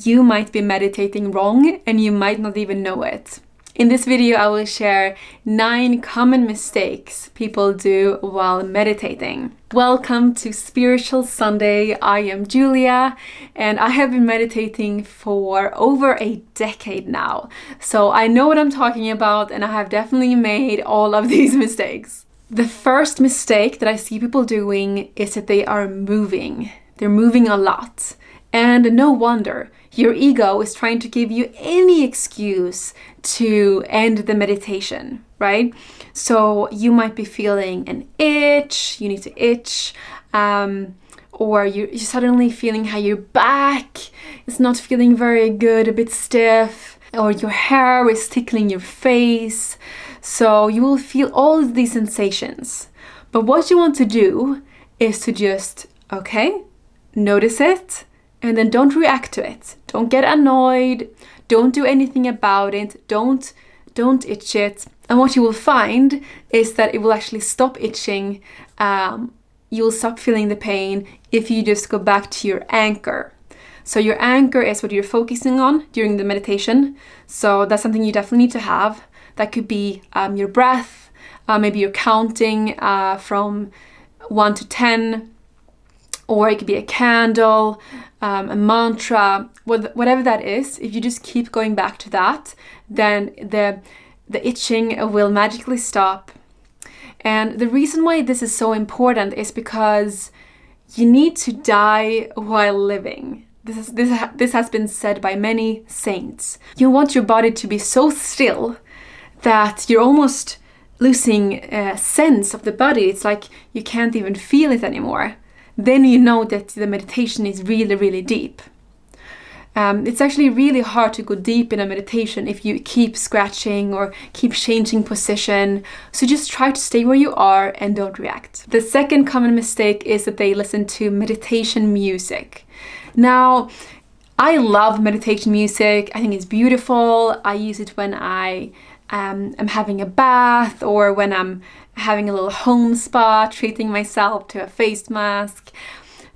you might be meditating wrong and you might not even know it. In this video, I will share 9 common mistakes people do while meditating. Welcome to Spiritual Sunday. I am Julia and I have been meditating for over a decade now. So I know what I'm talking about and I have definitely made all of these mistakes. The first mistake that I see people doing is that they are moving. They're moving a lot. And no wonder, your ego is trying to give you any excuse to end the meditation, right? So you might be feeling an itch, you need to itch, or you're suddenly feeling how your back is not feeling very good, a bit stiff, or your hair is tickling your face. So you will feel all of these sensations. But what you want to do is to just, notice it, and then don't react to it. Don't get annoyed. Don't do anything about it. Don't itch it. And what you will find is that it will actually stop itching. You'll stop feeling the pain if you just go back to your anchor. So your anchor is what you're focusing on during the meditation. So that's something you definitely need to have. That could be your breath. Maybe you're counting from 1 to 10. Or it could be a candle, a mantra, whatever that is. If you just keep going back to that, then the itching will magically stop. And the reason why this is so important is because you need to die while living. This has been said by many saints. You want your body to be so still that you're almost losing sense of the body. It's like you can't even feel it anymore. Then you know that the meditation is really, really deep. It's actually really hard to go deep in a meditation if you keep scratching or keep changing position. So just try to stay where you are and don't react. The second common mistake is that they listen to meditation music. Now, I love meditation music. I think it's beautiful. I use it when I am having a bath or when I'm having a little home spa, treating myself to a face mask.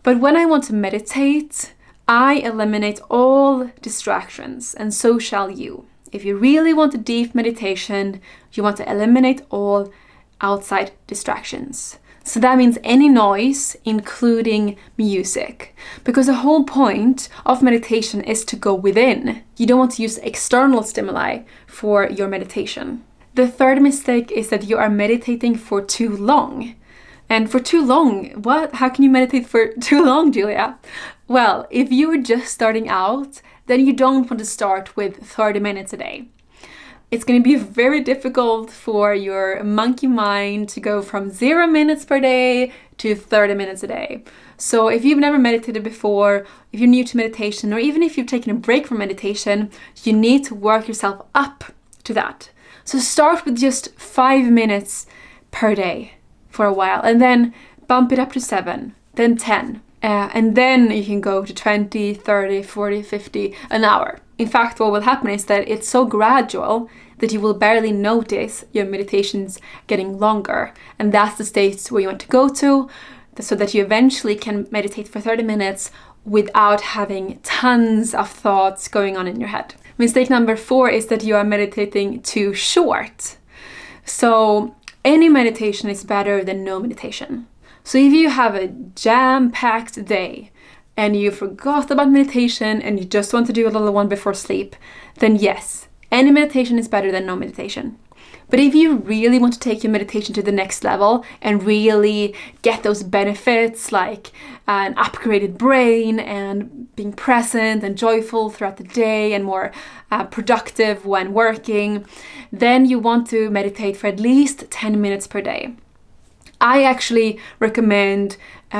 But when I want to meditate, I eliminate all distractions, and so shall you. If you really want a deep meditation, you want to eliminate all outside distractions. So that means any noise, including music. Because the whole point of meditation is to go within. You don't want to use external stimuli for your meditation. The third mistake is that you are meditating for too long. And for too long, what? How can you meditate for too long, Julia? Well, if you are just starting out, then you don't want to start with 30 minutes a day. It's going to be very difficult for your monkey mind to go from 0 minutes per day to 30 minutes a day. So if you've never meditated before, if you're new to meditation, or even if you've taken a break from meditation, you need to work yourself up to that. So start with just 5 minutes per day for a while, and then bump it up to 7, then 10. And then you can go to 20, 30, 40, 50, an hour. In fact, what will happen is that it's so gradual that you will barely notice your meditations getting longer. And that's the stage where you want to go to, so that you eventually can meditate for 30 minutes without having tons of thoughts going on in your head. Mistake number 4 is that you are meditating too short. So any meditation is better than no meditation. So if you have a jam-packed day and you forgot about meditation and you just want to do a little one before sleep, then yes, any meditation is better than no meditation. But if you really want to take your meditation to the next level and really get those benefits like an upgraded brain and being present and joyful throughout the day and more productive when working, then you want to meditate for at least 10 minutes per day. I actually recommend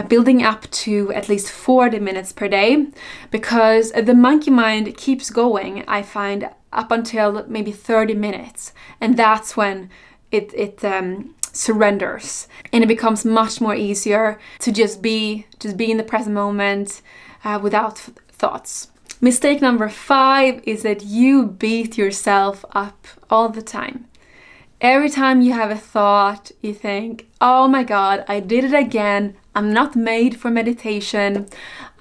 building up to at least 40 minutes per day, because the monkey mind keeps going, I find, up until maybe 30 minutes. And that's when it surrenders. And it becomes much more easier to just be in the present moment without thoughts. Mistake number 5 is that you beat yourself up all the time. Every time you have a thought, you think, oh my God, I did it again. I'm not made for meditation.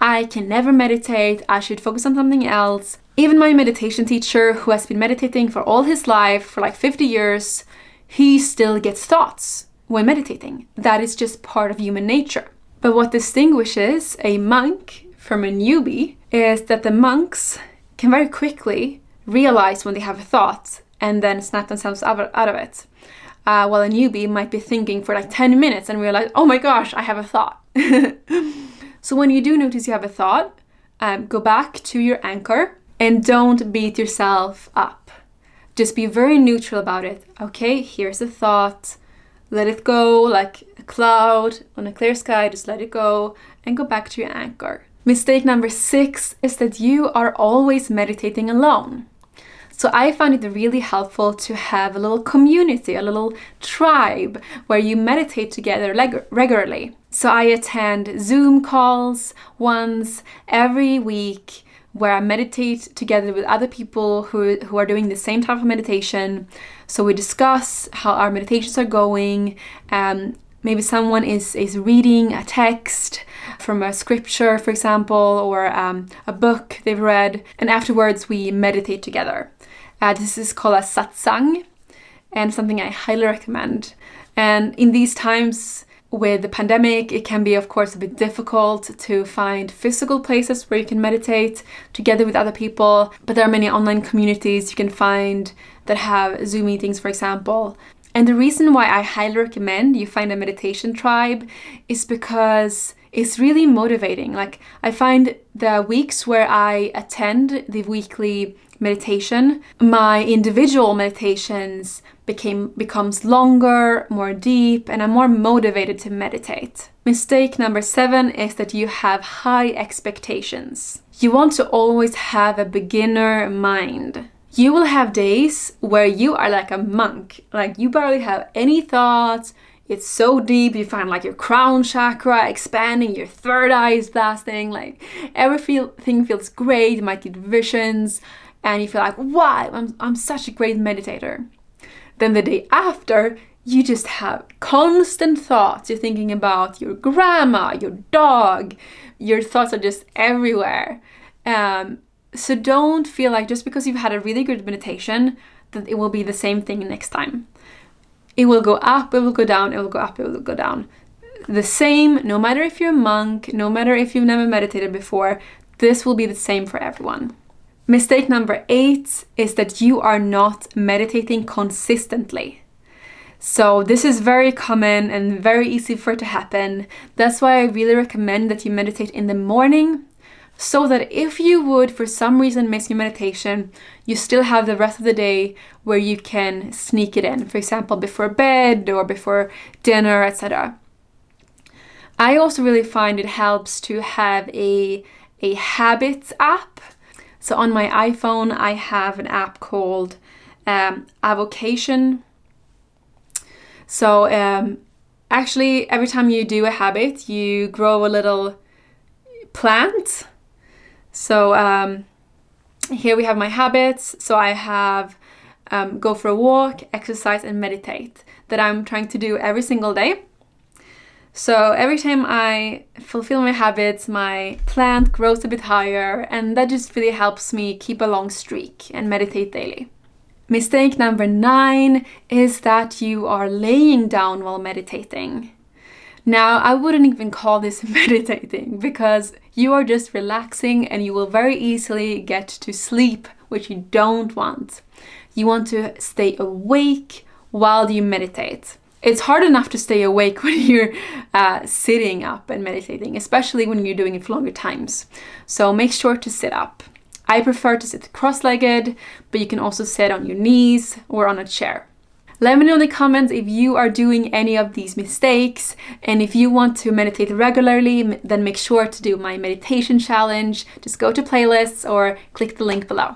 I can never meditate. I should focus on something else. Even my meditation teacher, who has been meditating for all his life, for like 50 years, he still gets thoughts when meditating. That is just part of human nature. But what distinguishes a monk from a newbie is that the monks can very quickly realize when they have a thought and then snap themselves out of it. While a newbie might be thinking for like 10 minutes and realize, oh my gosh, I have a thought. So when you do notice you have a thought, go back to your anchor and don't beat yourself up. Just be very neutral about it. Okay, here's a thought. Let it go like a cloud on a clear sky. Just let it go and go back to your anchor. Mistake number 6 is that you are always meditating alone. So I find it really helpful to have a little community, a little tribe where you meditate together regularly. So I attend Zoom calls once every week where I meditate together with other people who are doing the same type of meditation. So we discuss how our meditations are going. Maybe someone is reading a text from a scripture, for example, or a book they've read. And afterwards we meditate together. This is called a satsang and something I highly recommend. And in these times with the pandemic, it can be, of course, a bit difficult to find physical places where you can meditate together with other people. But there are many online communities you can find that have Zoom meetings, for example. And the reason why I highly recommend you find a meditation tribe is because it's really motivating. Like, I find the weeks where I attend the weekly meditation, my individual meditations becomes longer, more deep, and I'm more motivated to meditate. Mistake number 7 is that you have high expectations. You want to always have a beginner mind. You will have days where you are like a monk, like you barely have any thoughts. It's so deep, you find like your crown chakra expanding, your third eye is blasting, like everything feels great. You might get visions and you feel like, wow, I'm such a great meditator. Then the day after, you just have constant thoughts. You're thinking about your grandma, your dog. Your thoughts are just everywhere. So don't feel like just because you've had a really good meditation that it will be the same thing next time. It will go up, it will go down, it will go up, it will go down. The same, no matter if you're a monk, no matter if you've never meditated before, this will be the same for everyone. Mistake number 8 is that you are not meditating consistently. So this is very common and very easy for it to happen. That's why I really recommend that you meditate in the morning, so that if you would for some reason miss your meditation, you still have the rest of the day where you can sneak it in, for example, before bed or before dinner, etc. I also really find it helps to have a habits app. So on my iPhone, I have an app called Avocation. So actually, every time you do a habit, you grow a little plant. So here we have my habits. So I have go for a walk, exercise, and meditate that I'm trying to do every single day. So every time I fulfill my habits, my plant grows a bit higher, and that just really helps me keep a long streak and meditate daily. Mistake number 9 is that you are laying down while meditating. Now, I wouldn't even call this meditating because you are just relaxing and you will very easily get to sleep, which you don't want. You want to stay awake while you meditate. It's hard enough to stay awake when you're sitting up and meditating, especially when you're doing it for longer times. So make sure to sit up. I prefer to sit cross-legged, but you can also sit on your knees or on a chair. Let me know in the comments if you are doing any of these mistakes, and if you want to meditate regularly, then make sure to do my meditation challenge. Just go to playlists or click the link below.